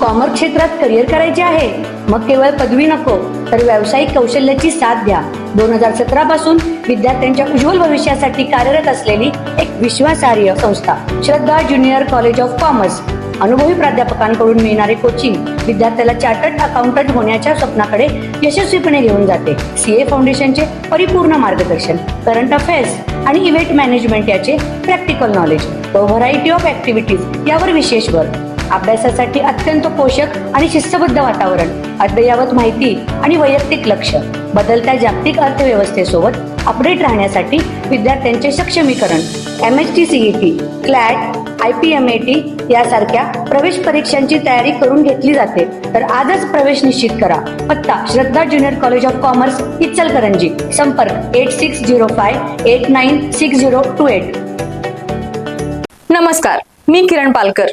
Commerce क्षेत्रात career करायचे आहे? मग केवळ पदवी नको तर व्यावसायिक कौशल्याची साथ द्या. 2017 पासून विद्यार्थ्यांच्या उज्ज्वल भविष्यासाठी कार्यरत असलेली एक विश्वासार्ह संस्था श्रद्धा ज्युनियर कॉलेज ऑफ कॉमर्स. अनुभवी प्राध्यापकांकडून मिळणारे कोचिंग विद्यार्थ्याला चार्टर्ड अकाउंटंट होण्याच्या स्वप्नाकडे यशस्वीपणे घेऊन जाते. सीए फाउंडेशनचे परिपूर्ण मार्गदर्शन, करंट अफेअर्स आणि इव्हेंट मॅनेजमेंट याचे प्रॅक्टिकल नॉलेज व व्हरायटी ऑफ ऍक्टिव्हिटीज यावर विशेष भर. अभ्यासासाठी अत्यंत पोषक आणि शिस्तबद्ध वातावरण, अद्ययावत माहिती आणि वैयक्तिक लक्ष. बदलत्या जागतिक अर्थव्यवस्थेसोबत अपडेट राहण्यासाठी विद्यार्थ्यांचे सक्षमीकरण. MHT CET, CLAT, IPMAT यासारख्या प्रवेश परीक्षांची तयारी करून घेतली जाते. तर आजच प्रवेश निश्चित करा. पत्ता Shraddha junior college of commerce, Ichalkaranji. संपर्क 8605896028. नमस्कार, मी Kiran Palkar.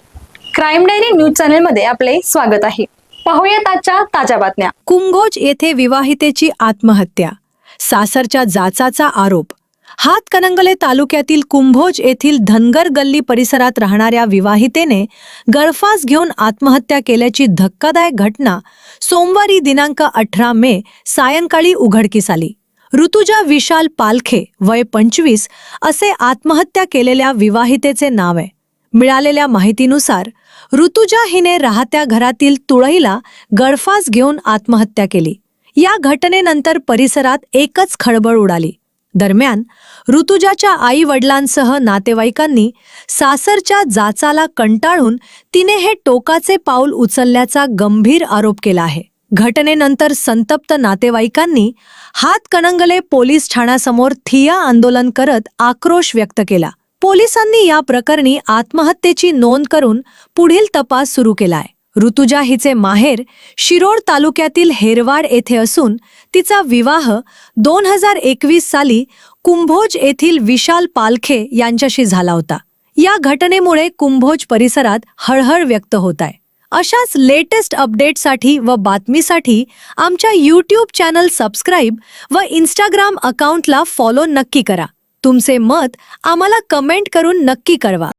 Crime diary news channel मध्ये आपले स्वागत आहे. पाहूयात आजच्या ताज्या बातम्या. कुंभोज येथे विवाहितेची आत्महत्या, सासरच्या जाचाचा आरोप. हातकणंगले तालुक्यातील कुंभोज येथील धनगर गल्ली परिसरात राहणाऱ्या विवाहितेने गळफास घेऊन आत्महत्या केल्याची धक्कादायक घटना सोमवारी दिनांक 18 मे सायंकाळी उघडकीस आली. ऋतुजा विशाल पालखे, वय 25 असे आत्महत्या केलेल्या विवाहितेचे नाव आहे. मिळालेल्या माहितीनुसार ऋतुजा हिने राहत्या घरातील तुळईला गळफास घेऊन आत्महत्या केली. या घटनेनंतर परिसरात एकच खळबळ उडाली. दरम्यान ऋतुजाच्या आई वडिलांसह नातेवाईकांनी सासरच्या जाचाला कंटाळून तिने हे टोकाचे पाऊल उचलल्याचा गंभीर आरोप केला आहे. घटनेनंतर संतप्त नातेवाईकांनी हातकणंगले पोलीस ठाण्यासमोर ठिय्या आंदोलन करत आक्रोश व्यक्त केला. पोलिसांनी या प्रकरणी आत्महत्येची नोंद करून पुढील तपास सुरू केलाय. ऋतुजा हिचे माहेर शिरोळ तालुक्यातील हेरवाड येथे असून तिचा विवाह 2021 साली कुंभोज येथील विशाल पालखे यांच्याशी झाला होता. या घटनेमुळे कुंभोज परिसरात हळहळ व्यक्त होत आहे. अशाच लेटेस्ट अपडेटसाठी व बातमीसाठी आमच्या YouTube चॅनल सबस्क्राईब व Instagram अकाउंटला फॉलो नक्की करा. तुमचे मत आम्हाला कमेंट करून नक्की कळवा.